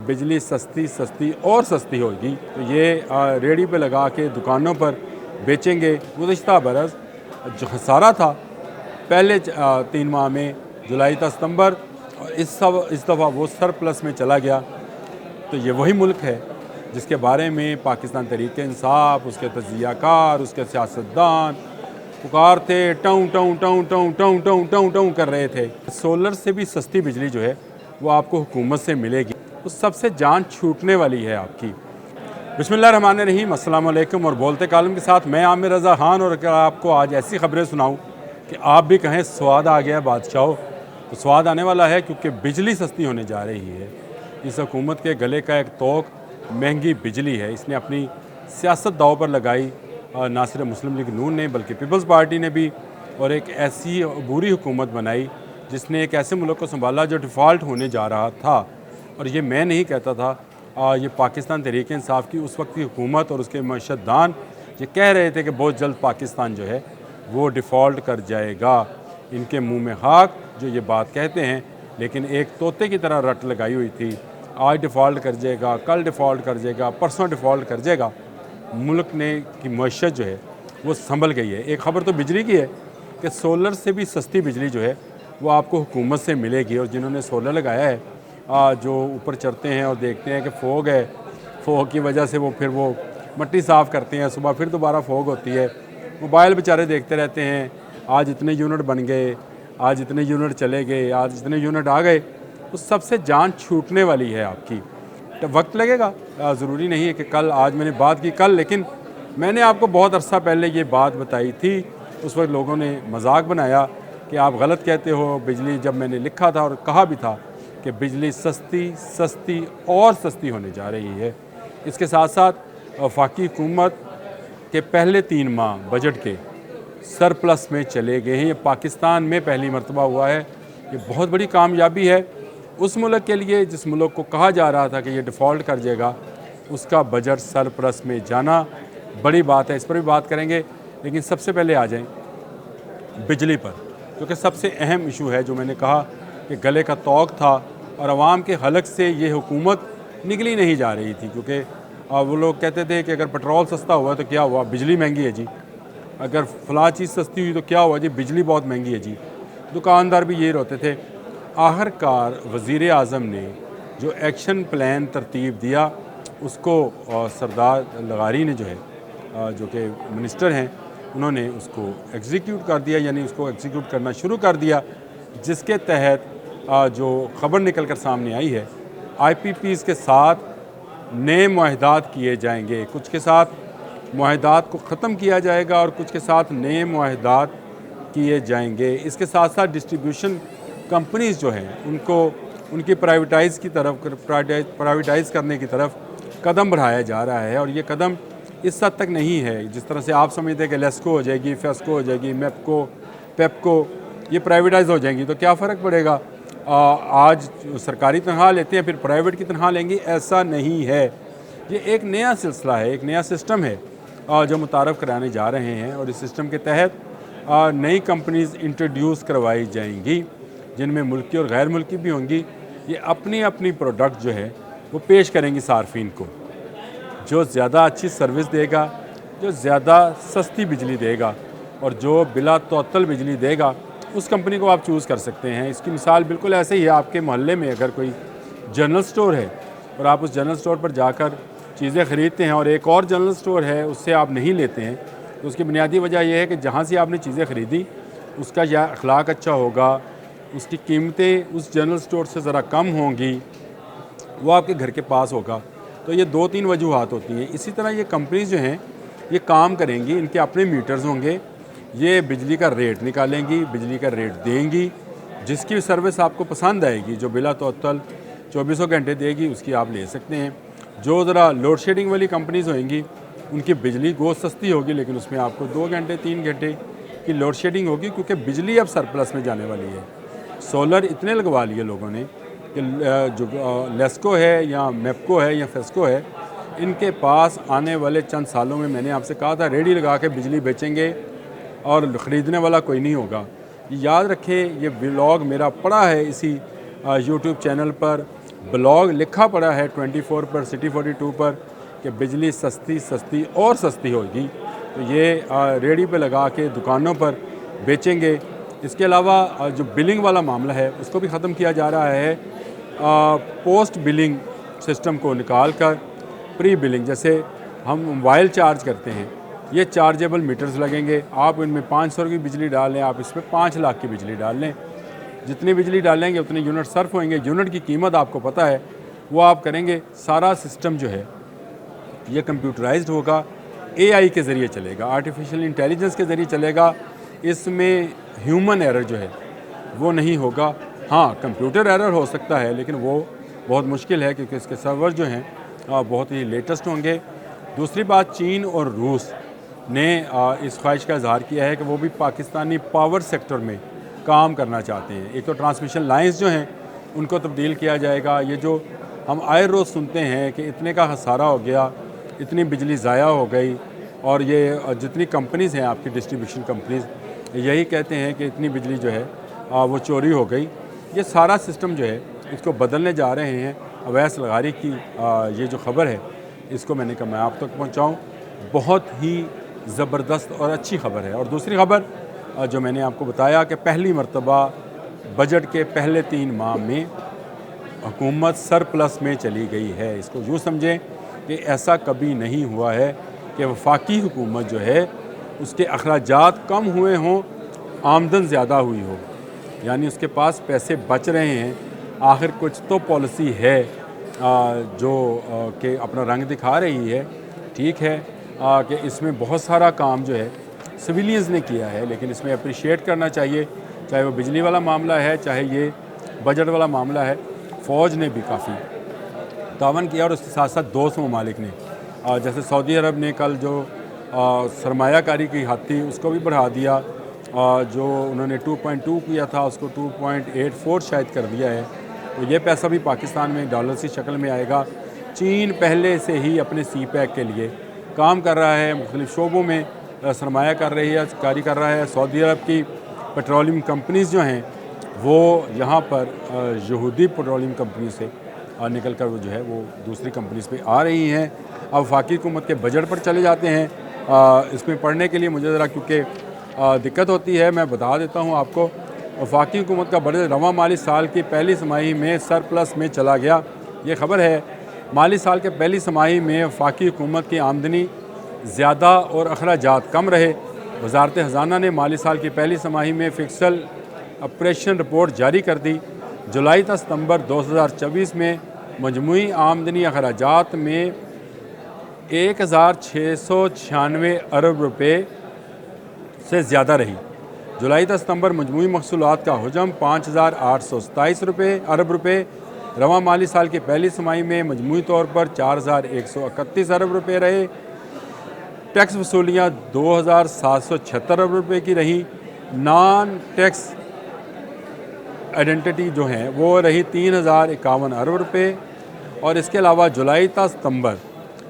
बिजली सस्ती सस्ती और सस्ती होगी। तो ये रेडी पे लगा के दुकानों पर बेचेंगे। गुज़िश्ता बरस जो खसारा था पहले 3 माह में, जुलाई था सितंबर, और इस दफ़ा वो सरप्लस में चला गया। तो ये वही मुल्क है जिसके बारे में पाकिस्तान तहरीक इंसाफ, उसके तजियाकार, उसके सियासतदान पुकारते टूं टूं टूं टूं टूं टूं टूं टूं कर रहे थे। सोलर से भी सस्ती बिजली जो है वो आपको हुकूमत से मिलेगी, तो सबसे जान छूटने वाली है आपकी। बिस्मिल्लाहिर्रहमानिर्रहीम, अस्सलाम वालेकुम। और बोलते कालम के साथ मैं आमिर रज़ा खान, और अगर आपको आज ऐसी खबरें सुनाऊं कि आप भी कहें स्वाद आ गया बादशाह, तो स्वाद आने वाला है, क्योंकि बिजली सस्ती होने जा रही है। इस हुकूमत के गले का एक तोक महंगी बिजली है। इसने अपनी सियासत दाव पर लगाई, ना सिर्फ मुस्लिम लीग नून ने बल्कि पीपल्स पार्टी ने भी, और एक ऐसी बुरी हुकूमत बनाई जिसने एक ऐसे मुल्क को संभाला जो डिफ़ॉल्ट होने जा रहा था। और ये मैं नहीं कहता था, ये पाकिस्तान तहरीक इंसाफ की उस वक्त की हुकूमत और उसके मशदान ये कह रहे थे कि बहुत जल्द पाकिस्तान जो है वो डिफ़ॉल्ट कर जाएगा। इनके मुंह में खाक जो ये बात कहते हैं, लेकिन एक तोते की तरह रट लगाई हुई थी। आज डिफ़ॉल्ट कर जाएगा, कल डिफ़ॉल्ट कर जाएगा, परसों डिफ़ॉल्ट कर जाएगा। मुल्क ने की मईशत जो है वो संभल गई है। एक ख़बर तो बिजली की है कि सोलर से भी सस्ती बिजली जो है वो आपको हुकूमत से मिलेगी। और जिन्होंने सोलर लगाया है, जो ऊपर चढ़ते हैं और देखते हैं कि फ़ोग है, फ़ोग की वजह से वो फिर वो मिट्टी साफ़ करते हैं, सुबह फिर दोबारा फ़ोग होती है। मोबाइल बेचारे देखते रहते हैं, आज इतने यूनिट बन गए, आज इतने यूनिट चले गए, आज इतने यूनिट आ गए। तो सबसे जान छूटने वाली है आपकी। तो वक्त लगेगा, ज़रूरी नहीं है कि कल, आज मैंने बात की कल, लेकिन मैंने आपको बहुत अरसा पहले ये बात बताई थी। उस वक्त लोगों ने मजाक बनाया कि आप गलत कहते हो बिजली, जब मैंने लिखा था और कहा भी था कि बिजली सस्ती सस्ती और सस्ती होने जा रही है। इसके साथ साथ वफाकी हुकूमत के पहले 3 माह बजट के सरप्लस में चले गए हैं। ये पाकिस्तान में पहली मरतबा हुआ है। ये बहुत बड़ी कामयाबी है उस मुल्क के लिए जिस मुल्क को कहा जा रहा था कि ये डिफ़ॉल्ट कर जाएगा। उसका बजट सरप्लस में जाना बड़ी बात है, इस पर भी बात करेंगे। लेकिन सबसे पहले आ जाएं बिजली पर, क्योंकि सबसे अहम इशू है। जो मैंने कहा कि गले का तोक था और आवाम के हलक से ये हुकूमत निकली नहीं जा रही थी, क्योंकि वो लोग कहते थे कि अगर पेट्रोल सस्ता हुआ तो क्या हुआ, बिजली महंगी है जी। अगर फ़लाँ चीज़ सस्ती हुई तो क्या हुआ जी, बिजली बहुत महंगी है जी। दुकानदार भी ये रोते थे। आखिरकार वज़ीर आज़म ने जो एक्शन प्लान तरतीब दिया, उसको सरदार लगारी ने जो है, जो कि मिनिस्टर हैं, उन्होंने उसको एग्जीक्यूट कर दिया, यानी उसको एग्जीक्यूट करना शुरू कर दिया। जिसके तहत जो ख़बर निकल कर सामने आई है, IPPs के साथ नए मुआहदात किए जाएंगे। कुछ के साथ मुआहदात को ख़त्म किया जाएगा और कुछ के साथ नए मुआहदात किए जाएंगे। इसके साथ साथ डिस्ट्रीब्यूशन कंपनीज़ जो हैं उनको उनकी प्राइवेटाइज़ की तरफ, प्राइवेटाइज़ करने की तरफ कदम बढ़ाया जा रहा है। और ये कदम इस हद तक नहीं है जिस तरह से आप समझते हैं कि लेस्को हो जाएगी, फेस्को हो जाएगी, मेपको, पेपको, ये प्राइवेटाइज़ हो जाएंगी तो क्या फ़र्क पड़ेगा। आज सरकारी तनख्वाह लेते हैं, फिर प्राइवेट की तनख्वाह लेंगी, ऐसा नहीं है। ये एक नया सिलसिला है, एक नया सिस्टम है जो मुतारफ़ कराने जा रहे हैं। और इस सिस्टम के तहत नई कंपनीज़ इंट्रोड्यूस करवाई जाएंगी, जिनमें मुल्की और गैर मुल्की भी होंगी। ये अपनी अपनी प्रोडक्ट जो है वो पेश करेंगी सार्फिन को। जो ज़्यादा अच्छी सर्विस देगा, जो ज़्यादा सस्ती बिजली देगा और जो बिला तोतल बिजली देगा, उस कंपनी को आप चूज़ कर सकते हैं। इसकी मिसाल बिल्कुल ऐसे ही है। आपके मोहल्ले में अगर कोई जनरल स्टोर है और आप उस जनरल स्टोर पर जाकर चीज़ें ख़रीदते हैं और एक और जनरल स्टोर है उससे आप नहीं लेते हैं, तो उसकी बुनियादी वजह यह है कि जहाँ से आपने चीज़ें ख़रीदी उसका या अखलाक अच्छा होगा, उसकी कीमतें उस जनरल स्टोर से ज़रा कम होंगी, वो आपके घर के पास होगा। तो ये 2-3 वजूहात होती हैं। इसी तरह ये कंपनीज़ जो हैं ये काम करेंगी, इनके अपने मीटर्स होंगे, ये बिजली का रेट निकालेंगी, बिजली का रेट देंगी। जिसकी सर्विस आपको पसंद आएगी, जो बिला तोतल 24 घंटे देगी, उसकी आप ले सकते हैं। जो ज़रा लोड शेडिंग वाली कंपनीज़ होंगी उनकी बिजली गो सस्ती होगी, लेकिन उसमें आपको 2 घंटे 3 घंटे की लोड शेडिंग होगी, क्योंकि बिजली अब सरप्लस में जाने वाली है। सोलर इतने लगवा लिए लोगों ने कि जो लेस्को है या मेपको है या फेस्को है, इनके पास आने वाले चंद सालों में, मैंने आपसे कहा था, रेडी लगा के बिजली बेचेंगे और ख़रीदने वाला कोई नहीं होगा। याद रखें, ये व्लॉग मेरा पड़ा है इसी YouTube चैनल पर ब्लॉग लिखा पड़ा है 24 पर, सिटी 42 पर कि बिजली सस्ती सस्ती और सस्ती होगी, तो ये रेडी पे लगा के दुकानों पर बेचेंगे। इसके अलावा जो बिलिंग वाला मामला है उसको भी ख़त्म किया जा रहा है। पोस्ट बिलिंग सिस्टम को निकाल कर प्री बिलिंग, जैसे हम मोबाइल चार्ज करते हैं, ये चार्जेबल मीटर्स लगेंगे। आप इनमें 500 की बिजली डाल लें, आप इसमें 5 लाख की बिजली डाल लें, जितनी बिजली डालेंगे उतने यूनिट सर्फ होंगे। यूनिट की कीमत आपको पता है, वो आप करेंगे। सारा सिस्टम जो है ये कंप्यूटराइज्ड होगा, एआई के ज़रिए चलेगा, आर्टिफिशियल इंटेलिजेंस के ज़रिए चलेगा। इसमें ह्यूमन एरर जो है वो नहीं होगा। हाँ, कंप्यूटर एरर हो सकता है, लेकिन वो बहुत मुश्किल है क्योंकि इसके सर्वर जो हैं बहुत ही लेटेस्ट होंगे। दूसरी बात, चीन और रूस ने इस ख्वाहिश का इजहार किया है कि वो भी पाकिस्तानी पावर सेक्टर में काम करना चाहते हैं। एक तो ट्रांसमिशन लाइंस जो हैं उनको तब्दील किया जाएगा। ये जो हम आए रोज़ सुनते हैं कि इतने का खसारा हो गया, इतनी बिजली ज़ाया हो गई, और ये जितनी कंपनीज़ हैं आपकी डिस्ट्रीब्यूशन कंपनीज़, यही कहते हैं कि इतनी बिजली जो है वो चोरी हो गई। ये सारा सिस्टम जो है इसको बदलने जा रहे हैं। अवैस लगारी की ये जो ख़बर है इसको मैंने कहा मैं आप तक पहुँचाऊँ। बहुत ही ज़बरदस्त और अच्छी ख़बर है। और दूसरी ख़बर जो मैंने आपको बताया कि पहली मरतबा बजट के पहले 3 माह में हुकूमत सरप्लस में चली गई है। इसको यूँ समझें कि ऐसा कभी नहीं हुआ है कि वफाकी हुकूमत जो है उसके अखराजात कम हुए हों, आमदन ज़्यादा हुई हो, यानी उसके पास पैसे बच रहे हैं। आखिर कुछ तो पॉलिसी है जो कि अपना रंग दिखा रही है। ठीक है कि इसमें बहुत सारा काम जो है सिविलियंस ने किया है, लेकिन इसमें अप्रिशिएट करना चाहिए, चाहे वो बिजली वाला मामला है, चाहे ये बजट वाला मामला है। फ़ौज ने भी काफ़ी तावन किया, और उसके साथ साथ दोस्त ममालिक ने, जैसे सऊदी अरब ने कल जो सरमायाकारी की हद थी उसको भी बढ़ा दिया। जो उन्होंने 2.2 किया था उसको 2.84 शायद कर दिया है। तो ये पैसा भी पाकिस्तान में डॉलर्स की शक्ल में आएगा। चीन पहले से ही अपने सी पैक के लिए काम कर रहा है, मुख्तलिफ शोबों में सरमाया कर रही है, कारी कर रहा है। सऊदी अरब की पेट्रोलियम कंपनीज़ जो हैं वो यहाँ पर यहूदी पेट्रोलियम कंपनी से निकल कर वो जो है वो दूसरी कंपनीज़ पे आ रही हैं। अब वफाकी हुकूमत के बजट पर चले जाते हैं। इसमें पढ़ने के लिए मुझे ज़रा क्योंकि दिक्कत होती है, मैं बता देता हूँ आपको। वफाकी हुकूमत का बजट रवां माली साल की पहली तिमाही में सरप्लस में चला गया। ये ख़बर है, माली साल के पहली तिमाही में वफाकी हुकूमत की आमदनी ज़्यादा और अखराजात कम रहे। वज़ारत ख़ज़ाना ने माली साल की पहली तिमाही में फिक्सल ऑपरेशन रिपोर्ट जारी कर दी। जुलाई से सितंबर 2024 में मजमूई आमदनी अखराजात में 1696 अरब रुपये से ज़्यादा रही। जुलाई से सितंबर मजमूई महसूलात का हजम 5827 अरब रुपये। रवां माली साल की पहली तिमाही में मजमूई तौर पर 4131 अरब रुपये रहे। टैक्स वसूलियाँ 2776 अरब रुपये की रही। नॉन टैक्स आइडेंटिटी जो हैं वो रही 3051 अरब रुपये। और इसके अलावा जुलाई से सितंबर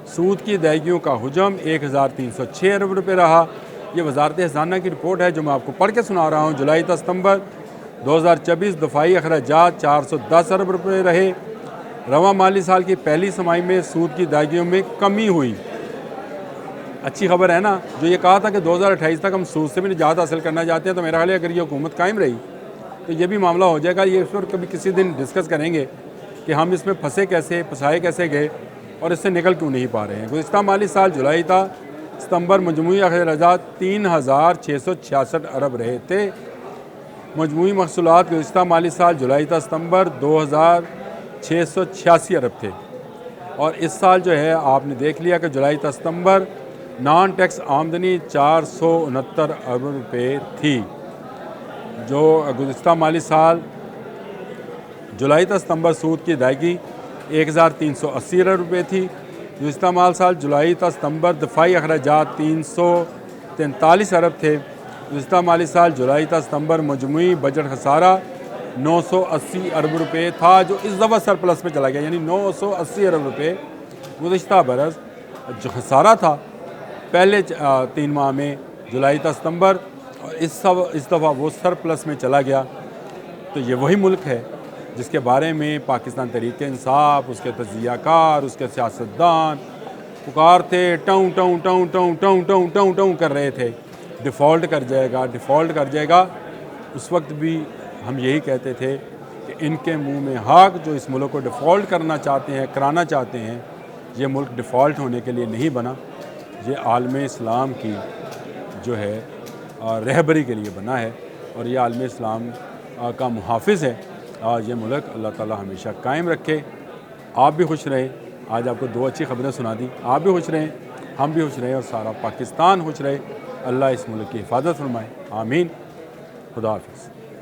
सूद की अदायगियों का हजम 1306 अरब रुपये रहा। ये वज़ारत ख़ज़ाना की रिपोर्ट है जो मैं आपको पढ़ के सुना रहा हूँ। जुलाई से सितंबर 2024 दफ़ाई अखराजात 410 अरब रुपये रहे। रवां माली साल की पहली तिमाही में सूद की अदायगियों में कमी हुई। अच्छी खबर है ना। जो ये कहा था कि 2028 तक हम सूद से भी निजात हासिल करना चाहते हैं, तो मेरा ख्याल है अगर ये हुकूमत कायम रही तो ये भी मामला हो जाएगा। ये इस पर कभी किसी दिन डिस्कस करेंगे कि हम इसमें फंसे कैसे, फंसाए कैसे गए और इससे निकल क्यों नहीं पा रहे हैं। गुज़िश्ता माली साल जुलाई था सितंबर मजमूई अखराजात 3666 अरब रहे थे। मजमूई महसूलात गुज़िश्ता माली साल जुलाई था सितंबर 2686 अरब थे। और इस साल जो है आपने देख लिया कि जुलाई था सितंबर नॉन टैक्स आमदनी 469 अरब रुपये थी। जो गुज़िश्ता माली साल जुलाई से सितंबर सूद की अदायगी 1380 अरब रुपये थी। गुज़िश्ता माल साल जुलाई से सितंबर दफ़ाई अखराजात 343 अरब थे। गुज़िश्ता माली साल जुलाई से सितंबर मजमूई बजट खसारा 980 अरब रुपये था, जो इस दफ़ा सरप्लस में चला गया, यानी 980 अरब रुपये गुज़िश्ता बरस जो खसारा था पहले 3 माह में जुलाई से सितंबर, और इस दफ़ा वो सरप्लस में चला गया। तो ये वही मुल्क है जिसके बारे में पाकिस्तान तहरीक इंसाफ, उसके तजियाकार, उसके सियासतदान पुकार थे, टूं टूं टूं टूं टूं टूं टूं टूं कर रहे थे, डिफ़ॉल्ट कर जाएगा, डिफ़ॉल्ट कर जाएगा। उस वक्त भी हम यही कहते थे कि इनके मुंह में हक, जो इस मुल्क को डिफ़ॉल्ट करना चाहते हैं, कराना चाहते हैं, ये मुल्क डिफ़ॉल्ट होने के लिए नहीं बना, ये आलम इस्लाम की जो है रहबरी के लिए बना है और ये आलम इस्लाम का मुहाफ़िज़ है। ये मुल्क अल्लाह ताला हमेशा कायम रखे। आप भी खुश रहें। आज आपको 2 अच्छी खबरें सुना दी। आप भी खुश रहें, हम भी खुश रहें और सारा पाकिस्तान खुश रहे। अल्लाह इस मुल्क की हिफाजत फरमाए। आमीन। खुदा हाफ़िज़।